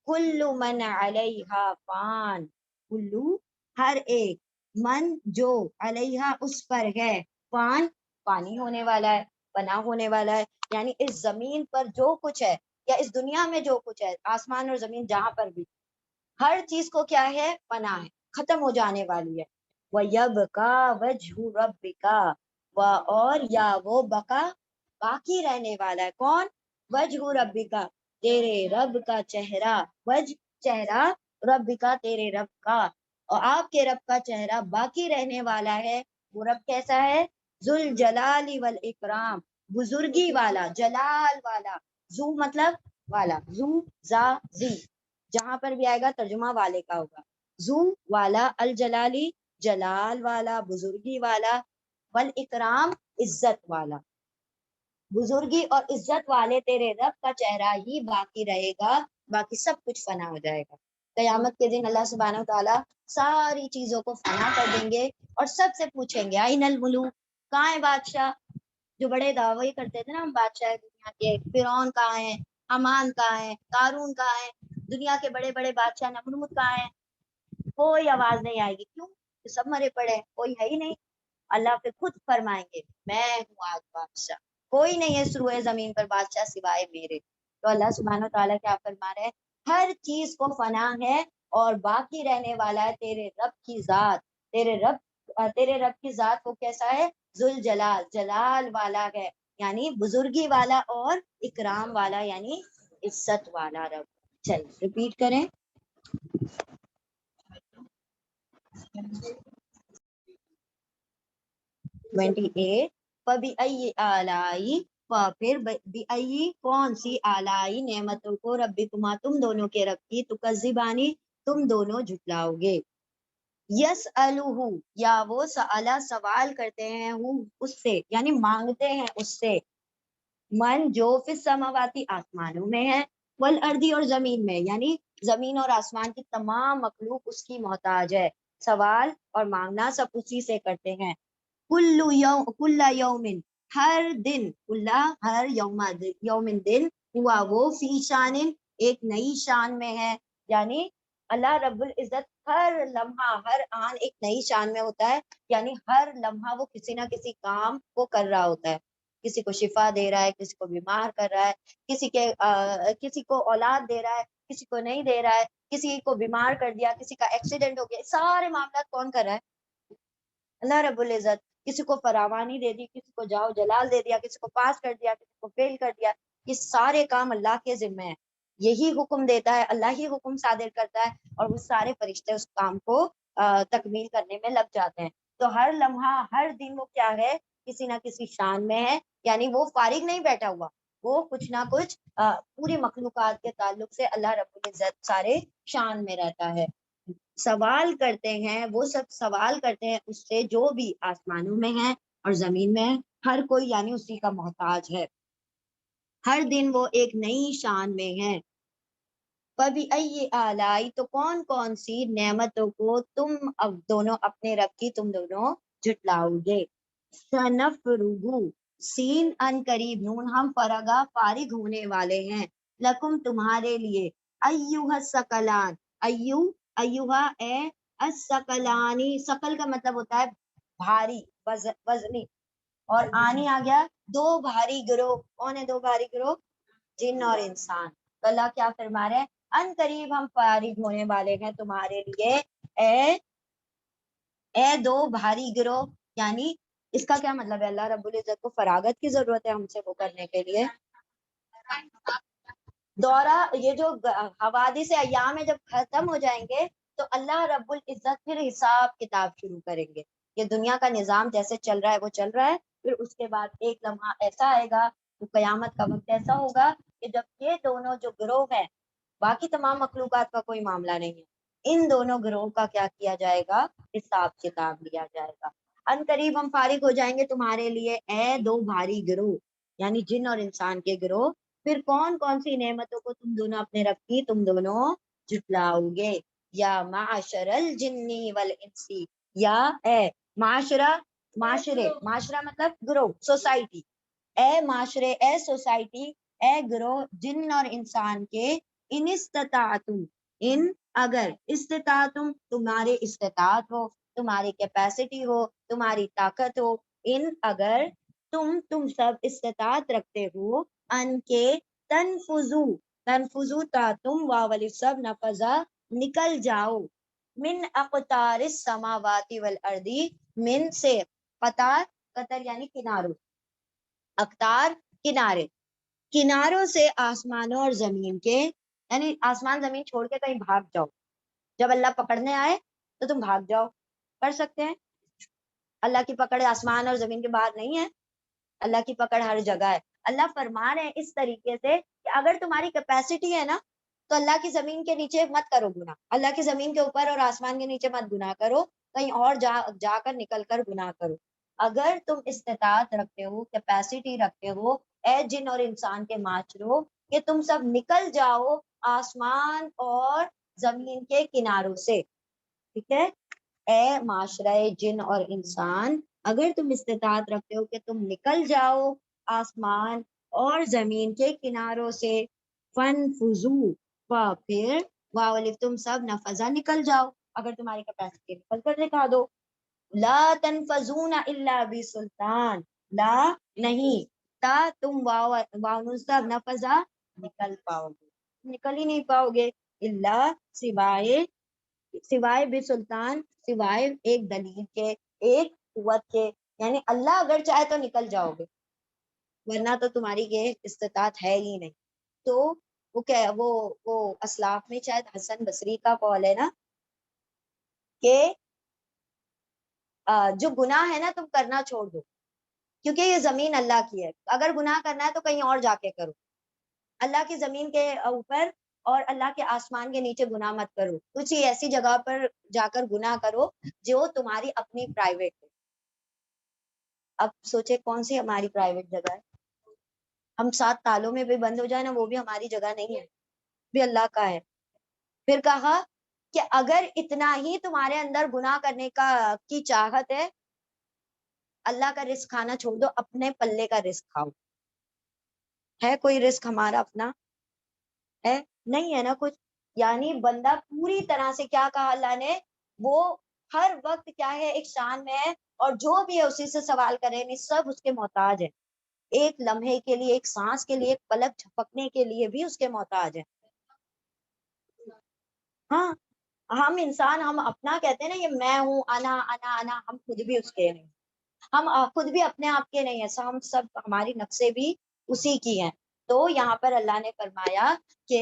S1: کل من علیہا فان کلو ہر ایک من جو علیہا اس پر ہے فان پانی ہونے والا ہے فنا ہونے والا ہے. یعنی اس زمین پر جو کچھ ہے یا اس دنیا میں جو کچھ ہے آسمان اور زمین جہاں پر بھی ہر چیز کو کیا ہے فنا ہے ختم ہو جانے والی ہے. وَيَبْقَى وَجْهُ رَبِّكَ اور یا وہ بقا باقی رہنے والا ہے کون وجہ ربک تیرے رب کا چہرہ وجہ چہرہ رب کا تیرے رب کا اور آپ کے رب کا چہرہ باقی رہنے والا ہے. وہ رب کیسا ہے ذوالجلال والاکرام بزرگی والا جلال والا ذو مطلب والا ذو ذا ذی جہاں پر بھی آئے گا ترجمہ والے کا ہوگا. ذو والا الجلالی جلال والا بزرگی والا والاکرام عزت والا. بزرگی اور عزت والے تیرے رب کا چہرہ ہی باقی رہے گا باقی سب کچھ فنا ہو جائے گا. قیامت کے دن اللہ سبحانہ و تعالیٰ ساری چیزوں کو فنا کر دیں گے اور سب سے پوچھیں گے آئین الملوک کہاں ہے بادشاہ جو بڑے دعوے کرتے تھے نا ہم بادشاہ دنیا کے فرعون کہاں ہیں حمان کہاں ہیں قارون کہاں ہیں دنیا کے بڑے بڑے بادشاہ نمرود کہاں ہیں کوئی آواز نہیں آئے گی. کیوں سب مرے پڑے ہیں کوئی ہے ہی نہیں. اللہ پہ خود فرمائیں گے میں ہوں آج بادشاہ کوئی نہیں ہے روئے زمین پر بادشاہ سوائے میرے. تو اللہ سبحانہ تعالیٰ کیا فرما رہے ہیں ہر چیز کو فنا ہے اور باقی رہنے والا ہے تیرے رب کی ذات. تیرے رب کی ذات وہ کیسا ہے ذوالجلال جلال والا ہے یعنی بزرگی والا اور اکرام والا یعنی عزت والا رب. چل ریپیٹ کریں 28 فَبِأَيِّ آلائی پھر بِأَيِّ کون سی آلائی نعمتوں کو ربکما تم دونوں کے رب کی تکذبانی تم دونوں جھٹلاؤ گے. یسألہ یا وہ سألہ سوال کرتے ہیں اس سے یعنی مانگتے ہیں اس سے من جو فی السماواتی آسمانوں میں ہے والارضی اور زمین میں یعنی زمین اور آسمان کی تمام مخلوق اس کی محتاج ہے. سوال اور مانگنا سب اسی سے کرتے ہیں. کل یوم ہر دن ہر یوم دن ہوا وہ فی شان ایک نئی شان میں ہے. یعنی اللہ رب العزت ہر لمحہ ہر آن ایک نئی شان میں ہوتا ہے یعنی ہر لمحہ وہ کسی نہ کسی کام کو کر رہا ہوتا ہے. کسی کو شفا دے رہا ہے کسی کو بیمار کر رہا ہے کسی کو اولاد دے رہا ہے کسی کو نہیں دے رہا ہے کسی کو بیمار کر دیا کسی کا ایکسیڈنٹ ہو گیا. سارے معاملات کون کر رہا ہے اللہ رب العزت. کسی کو فراوانی دے دی کسی کو جاؤ جلال دے دیا کسی کو پاس کر دیا کسی کو فیل کر دیا. یہ سارے کام اللہ کے ذمہ ہیں. یہی حکم دیتا ہے اللہ ہی حکم صادر کرتا ہے اور وہ سارے فرشتے اس کام کو تکمیل کرنے میں لگ جاتے ہیں. تو ہر لمحہ ہر دن وہ کیا ہے کسی نہ کسی شان میں ہے یعنی وہ فارغ نہیں بیٹھا ہوا وہ کچھ نہ کچھ پوری مخلوقات کے تعلق سے اللہ رب العزت سارے شان میں رہتا ہے. سوال کرتے ہیں وہ سب سوال کرتے ہیں اس سے جو بھی آسمانوں میں ہے اور زمین میں ہے ہر کوئی یعنی اسی کا محتاج ہے. ہر دن وہ ایک نئی شان میں ہے. فَبِأَيِّ آلائی تو کون کون سی نعمتوں کو تم اب دونوں اپنے رب کی تم دونوں جھٹلاؤ گے. سَنَفْرُغُ سین ان قریب نون ہم فرغا فارغ ہونے والے ہیں لکم تمہارے لیے ایوہ الثقلان ایوہ اے الثقلانی ثقل کا مطلب ہوتا ہے بھاری وزنی اور آنی آ گیا دو بھاری گروہ. کون ہے دو بھاری گروہ جن اور انسان. تو اللہ کیا فرما رہے ہیں ان قریب ہم فارغ ہونے والے ہیں تمہارے لیے اے دو بھاری گروہ. یعنی اس کا کیا مطلب ہے اللہ رب العزت کو فراغت کی ضرورت ہے ہم سے وہ کرنے کے لیے دورہ یہ جو حوادث ایام میں جب ختم ہو جائیں گے تو اللہ رب العزت پھر حساب کتاب شروع کریں گے. یہ دنیا کا نظام جیسے چل رہا ہے وہ چل رہا ہے پھر اس کے بعد ایک لمحہ ایسا آئے گا تو قیامت کا وقت ایسا ہوگا کہ جب یہ دونوں جو گروہ ہیں باقی تمام مخلوقات کا کوئی معاملہ نہیں ہے ان دونوں گروہ کا کیا کیا جائے گا حساب کتاب لیا جائے گا. ان قریب ہم فارغ ہو جائیں گے تمہارے لیے اے دو بھاری گروہ یعنی جن اور انسان کے گروہ. پھر کون کون سی نعمتوں کو تم دونوں اپنے رب کی تم دونوں جھٹلاؤ گے. یا معاشر الجن والانس یا اے معاشرہ معاشرے معاشرہ مطلب گروہ سوسائٹی. اے معاشرے اے سوسائٹی اے گروہ جن اور انسان کے ان استطاعتم ان اگر استطاعتم تمہارے استطاعت ہو تمہاری کیپیسٹی ہو تمہاری طاقت ہو ان اگر تم سب استطاعت رکھتے ہو ان کے تنفذو تنفذو تا تم واولی سب نفذا نکل جاؤ من اقطار السماوات والارضی من سے قطار قطر یعنی کناروں اقطار کنارے کناروں سے آسمانوں اور زمین کے یعنی آسمان زمین چھوڑ کے کہیں بھاگ جاؤ جب اللہ پکڑنے آئے تو تم بھاگ جاؤ کر سکتے ہیں اللہ کی پکڑ آسمان اور زمین کے باہر نہیں ہے اللہ کی پکڑ ہر جگہ ہے اللہ فرما رہے ہیں اس طریقے سے کہ اگر تمہاری کیپیسٹی ہے نا تو اللہ کی زمین کے نیچے مت کرو گناہ اللہ کی زمین کے اوپر اور آسمان کے نیچے مت گناہ کرو کہیں اور جا کر نکل کر گناہ کرو اگر تم استطاعت رکھتے ہو کیپیسٹی رکھتے ہو اے جن اور انسان کے معاشروں کہ تم سب نکل جاؤ آسمان اور زمین کے کناروں سے ٹھیک ہے اے معاشرہ جن اور انسان اگر تم استطاعت رکھتے ہو کہ تم نکل جاؤ آسمان اور زمین کے کناروں سے فن فضو پھر واولف تم سب نفذا نکل جاؤ اگر تمہاری کیپیسٹی نکل کر دکھا دو لا تنفذون الا بسلطان لا نہیں تا تم واو سب نفذا نکل پاؤ گے نکل ہی نہیں پاؤ گے اللہ سوائے بسلطان سوائے ایک دلیل کے ایک قوت کے یعنی اللہ اگر چاہے تو نکل جاؤ گے ورنہ تو تمہاری یہ استطاعت ہے ہی نہیں تو وہ اسلاف میں شاید حسن بصری کا قول ہے نا کہ جو گناہ ہے نا تم کرنا چھوڑ دو کیونکہ یہ زمین اللہ کی ہے اگر گناہ کرنا ہے تو کہیں اور جا کے کرو اللہ کی زمین کے اوپر اور اللہ کے آسمان کے نیچے گناہ مت کرو کچھ ہی ایسی جگہ پر جا کر گناہ کرو جو تمہاری اپنی پرائیویٹ ہے اب سوچے کون سی ہماری پرائیویٹ جگہ ہے ہم 7 تالوں میں بھی بند ہو جائے نا وہ بھی ہماری جگہ نہیں ہے بھی اللہ کا ہے پھر کہا کہ اگر اتنا ہی تمہارے اندر گناہ کرنے کی چاہت ہے اللہ کا رزق کھانا چھوڑ دو اپنے پلے کا رزق کھاؤ ہے کوئی رزق ہمارا اپنا ہے نہیں ہے نا کچھ یعنی بندہ پوری طرح سے کیا کہا اللہ نے وہ ہر وقت کیا ہے ایک شان میں ہے اور جو بھی ہے اسی سے سوال کرے نہیں سب اس کے محتاج ہے ایک لمحے کے لیے ایک سانس کے لیے ایک پلک جھپکنے کے لیے بھی اس کے محتاج ہے ہاں ہم انسان ہم اپنا کہتے ہیں نا یہ میں ہوں انا انا انا ہم خود بھی اس کے نہیں ہم خود بھی اپنے آپ کے نہیں ہیں ہم سب ہماری نفسیں بھی اسی کی ہیں تو یہاں پر اللہ نے فرمایا کہ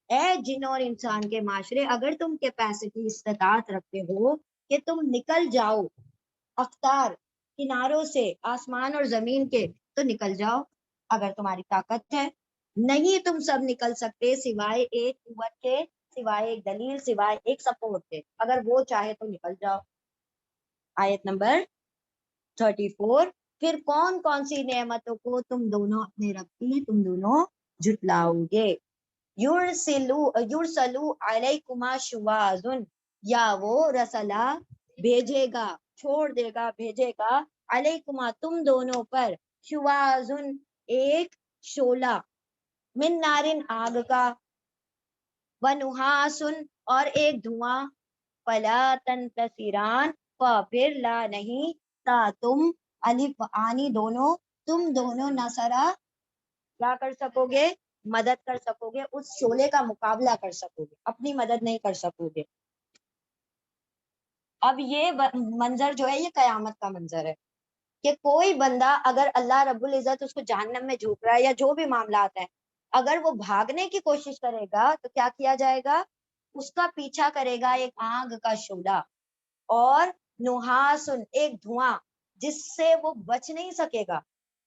S1: اے جن اور انسان کے معاشرے اگر تم کیپیسٹی استطاعت رکھتے ہو کہ تم نکل جاؤ اختار کناروں سے آسمان اور زمین کے تو نکل جاؤ اگر تمہاری طاقت ہے نہیں تم سب نکل سکتے سوائے ایک قوت کے سوائے ایک دلیل سوائے ایک سپورٹ کے اگر وہ چاہے تو نکل جاؤ آیت نمبر 34 پھر کون کون سی نعمتوں کو تم دونوں اپنے رب کی تم دونوں جھٹلاؤ گے یرسلو علیکما شواظن یا وہ رسلا بھیجے گا چھوڑ دے گا بھیجے گا علیکما تم دونوں پر شواظن ایک شعلہ من نارن آگ کا ونحاسن اور ایک دھواں فلا تنتصران پھر لا نہیں تا تم الف آنی دونوں تم دونوں نصرہ کیا کر سکو گے مدد کر سکو گے اس شعلے کا مقابلہ کر سکو گے اپنی مدد نہیں کر سکو گے اب یہ منظر جو ہے یہ قیامت کا منظر ہے کہ کوئی بندہ اگر اللہ رب العزت اس کو جہنم میں جھوک رہا ہے یا جو بھی معاملات ہیں اگر وہ بھاگنے کی کوشش کرے گا تو کیا کیا جائے گا اس کا پیچھا کرے گا ایک آگ کا شعلہ اور نحاسن ایک دھواں جس سے وہ بچ نہیں سکے گا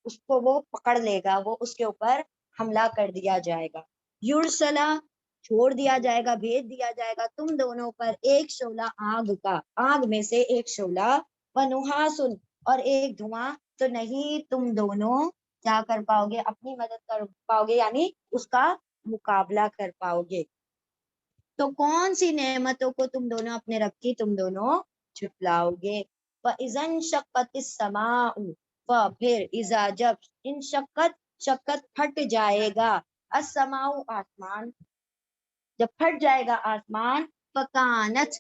S1: اس کو وہ پکڑ لے گا وہ اس کے اوپر حملہ کر دیا جائے گا یرسلا چھوڑ دیا جائے گا بھیج دیا جائے گا تم دونوں پر ایک شعلہ آگ کا آگ میں سے ایک شعلہ ونحاسن اور ایک دھواں تو نہیں تم دونوں کیا کر پاؤ گے اپنی مدد کر پاؤ گے یعنی اس کا مقابلہ کر پاؤ گے تو کون سی نعمتوں کو تم دونوں اپنے رب کی تم دونوں جھٹلاؤ گے فَإِذَا انشَقَّتِ السَّمَاءُ پھر اذا جب انشقت شقت پھٹ جائے گا السماء آسمان جب پھٹ جائے گا آسمان فکانت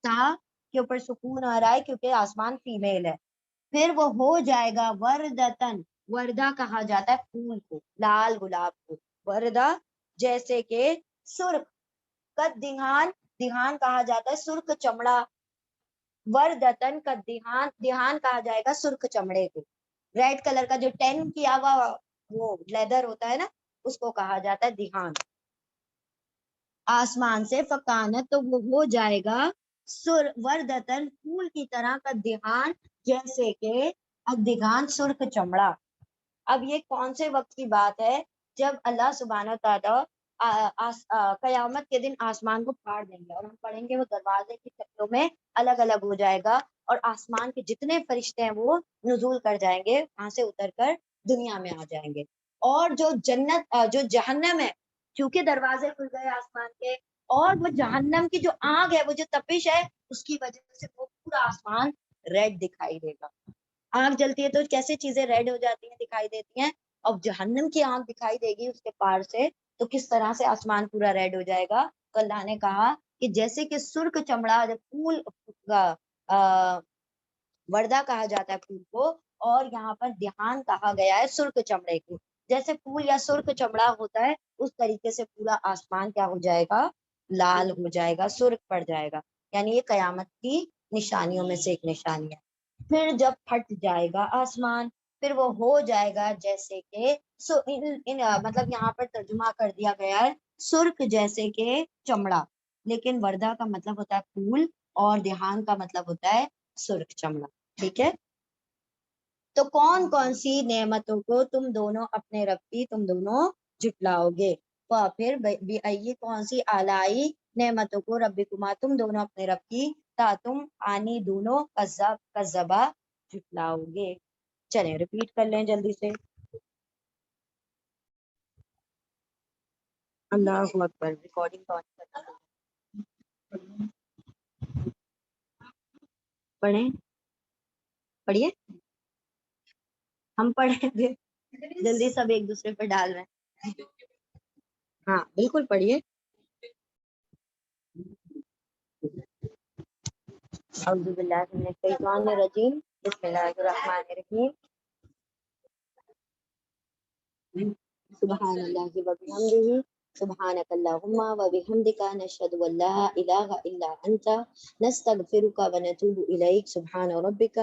S1: تا کے اوپر سکون آ رہا ہے کیونکہ آسمان فیمیل ہے پھر وہ ہو جائے گا وردتن وردہ کہا جاتا ہے پھول کو لال گلاب کو وردہ جیسے کہ سرخ قد دہان دہان کہا جاتا ہے سرخ چمڑا وردتن قد دہان دہان کہا جائے گا سرخ چمڑے کو ریڈ کلر کا جو ٹین کیا ہوا وہ لیدر ہوتا ہے نا اس کو کہا جاتا ہے دہان آسمان سے فکانت تو وہ ہو جائے گا وردتن پھول کی طرح کا دہان جیسے کہ دہان سرخ چمڑا اب یہ کون سے وقت کی بات ہے جب اللہ سبحانہ تعالیٰ قیامت کے دن آسمان کو پھاڑ دیں گے اور ہم پڑھیں گے وہ دروازے کی شکلوں میں الگ الگ ہو جائے گا اور آسمان کے جتنے فرشتے ہیں وہ نزول کر جائیں گے وہاں سے اتر کر دنیا میں آ جائیں گے اور جو جنت جو جہنم ہے کیونکہ دروازے کھل گئے آسمان کے اور وہ جہنم کی جو آگ ہے وہ جو تپش ہے اس کی وجہ سے وہ پورا آسمان ریڈ دکھائی دے گا آگ جلتی ہے تو کیسے چیزیں ریڈ ہو جاتی ہیں دکھائی دیتی ہیں اب جہنم کی آگ دکھائی دے گی اس کے پار سے تو کس طرح سے آسمان پورا ریڈ ہو جائے گا تو اللہ نے کہا کہ جیسے کہ سرخ چمڑا پھول وردہ کہا جاتا ہے پھول کو اور یہاں پر دھیان کہا گیا ہے سرخ چمڑے کو جیسے پھول یا سرخ چمڑا ہوتا ہے اس طریقے سے پورا آسمان کیا ہو جائے گا لال ہو جائے گا سرخ پڑ جائے گا یعنی یہ قیامت کی نشانیوں میں سے ایک نشانی ہے پھر جب پھٹ جائے گا آسمان پھر وہ ہو جائے گا جیسے کہ مطلب یہاں پر ترجمہ کر دیا گیا ہے سرخ جیسے کہ چمڑا لیکن وردہ کا مطلب ہوتا ہے پھول اور دھیان کا مطلب ہوتا ہے سرخ چمڑا ٹھیک ہے تو کون کون سی نعمتوں کو تم دونوں اپنے رب کی تم دونوں جھٹلاؤ گے تو پھر یہ کون سی آلائی نعمتوں کو رب کما تم دونوں اپنے رب کی تا تم آنی دونوں کذبا جھٹلاؤ گے چلیں ریپیٹ کر لیں جلدی سے اللہ اکبر ریکارڈنگ پڑھیں پڑھیے ہم پڑھیں گے جلدی سب ایک دوسرے پہ ڈال رہے ہیں ہاں بالکل پڑھیے اعوذ باللہ من الشیطان الرجیم بسم اللہ الرحمن الرحیم سبحان اللہ وبحمدہ سبحانک اللہم وبحمدک نشہد ان لا الہ الا انت نستغفرک ونتوب الیک سبحان ربک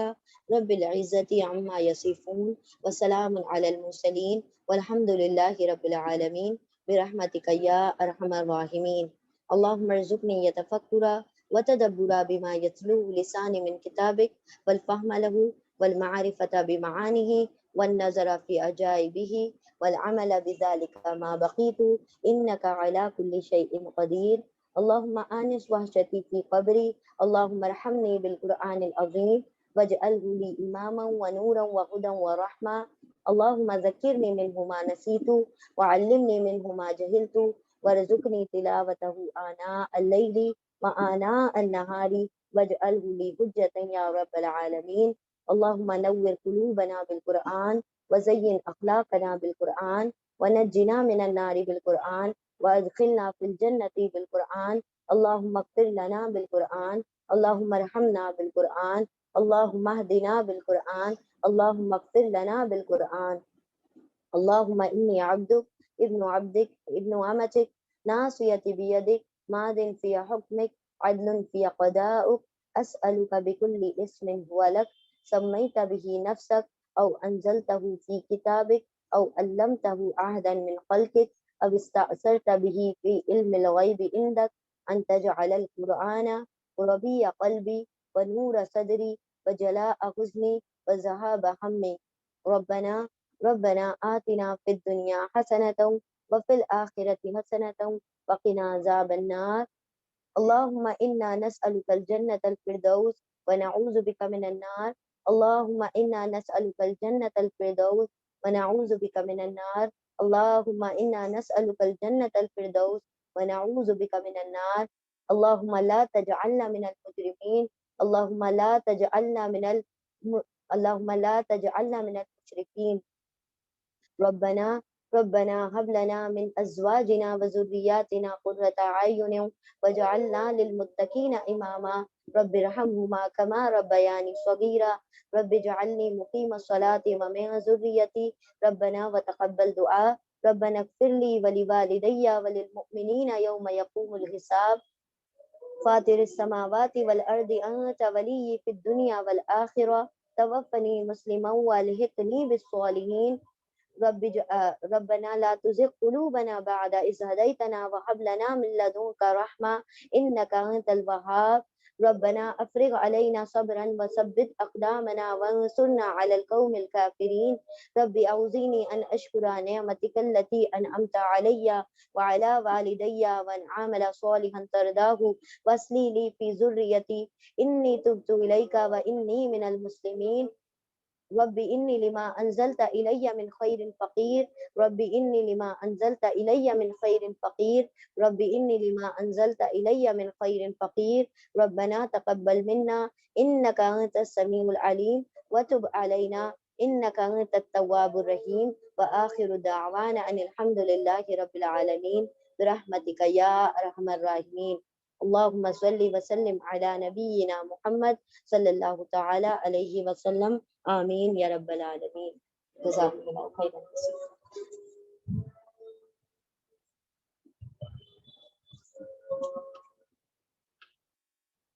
S1: رب العزت عما یصفون وسلام علی المرسلین والحمد للہ رب العالمین برحمتک یا ارحم الراحمین اللہم ارزقنی یتفکر وتدبر بما یتلو لسانی من کتابک والفہم له والمعرفة بمعانه والنظر في عجائبه والعمل بذلك ما بقيت إنك على كل شيء قدير اللهم آنس وحشتي في قبري اللهم ارحمني بالقرآن العظيم واجعله لي إماما ونورا وهدى ورحمة اللهم ذكرني منه ما نسيت وعلمني منه ما جهلت وارزقني تلاوته آناء الليل وآناء النهار واجعله لي حجة يا رب العالمين اللهم نور قلوبنا بالقرآن وزين أخلاقنا بالقرآن ونجنا من النار بالقرآن وادخلنا في الجنة بالقرآن اللهم اغفر لنا بالقرآن اللهم ارحمنا بالقرآن اللهم اهدنا بالقرآن اللهم اغفر لنا بالقرآن اللهم إني عبدك ابن عبدك ابن أمتك ناصيتي بيدك ماض في حكمك عدل في قضاؤك أسألك بكل اسم هو لك سميت به نفسك أو أنزلته في كتابك أو علمته أحدا من خلقك أو استأثرت به في علم الغيب عندك أن تجعل القرآن ربيع قلبي ونور صدري وجلاء حزني وذهاب همي ربنا آتنا في الدنيا حسنة وفي الآخرة حسنة وقنا عذاب النار اللهم إنا نسألك الجنة الفردوس ونعوذ بك من النار اللهم إنا نسألك الجنة الفردوس ونعوذ بك من النار اللهم إنا نسألك الجنة الفردوس ونعوذ بك من النار اللهم لا تجعلنا من المجرمين اللهم لا تجعلنا اللهم لا تجعلنا من المشركين. ربنا هب لنا من أزواجنا وذرياتنا قرة أعين واجعلنا للمتقين إماما. رب ارحمهما كما ربياني صغيرا. رب اجعلني مقيم الصلاة ومن ذريتي ربنا وتقبل دعاء. ربنا اغفر لي ولوالدي وللمؤمنين يوم يقوم الحساب. فاطر السماوات والأرض أنت ولي في الدنيا والآخرة توفني مسلما والحقني بالصالحين. ربنا لا تزغ قلوبنا بعد إذ هديتنا وهب لنا من لدنك رحمة إنك أنت الوهاب. ربنا أفرغ علينا صبرا وثبت أقدامنا وانصرنا على القوم الكافرين. رب أوزعني أن أشكر نعمتك التي أنعمت علي وعلى والدي وأن أعمل صالحا ترضاه واصلح لي في ذريتي إني تبت إليك وإني من المسلمين. رب إني لما أنزلت إلي من خير فقير. رب إني لما أنزلت إلي من خير فقير. رب إني لما أنزلت إلي من خير فقير. ربنا تقبل منا إنك أنت السميع العليم وتب علينا إنك أنت التواب الرحيم. وآخر دعوانا أن الحمد لله رب العالمين برحمتك يا أرحم الراحمين. اللهم صل وسلم على نبينا محمد صلى الله تعالى عليه وسلم. آمین یا رب العالمین. جزاکم اللہ خیرا.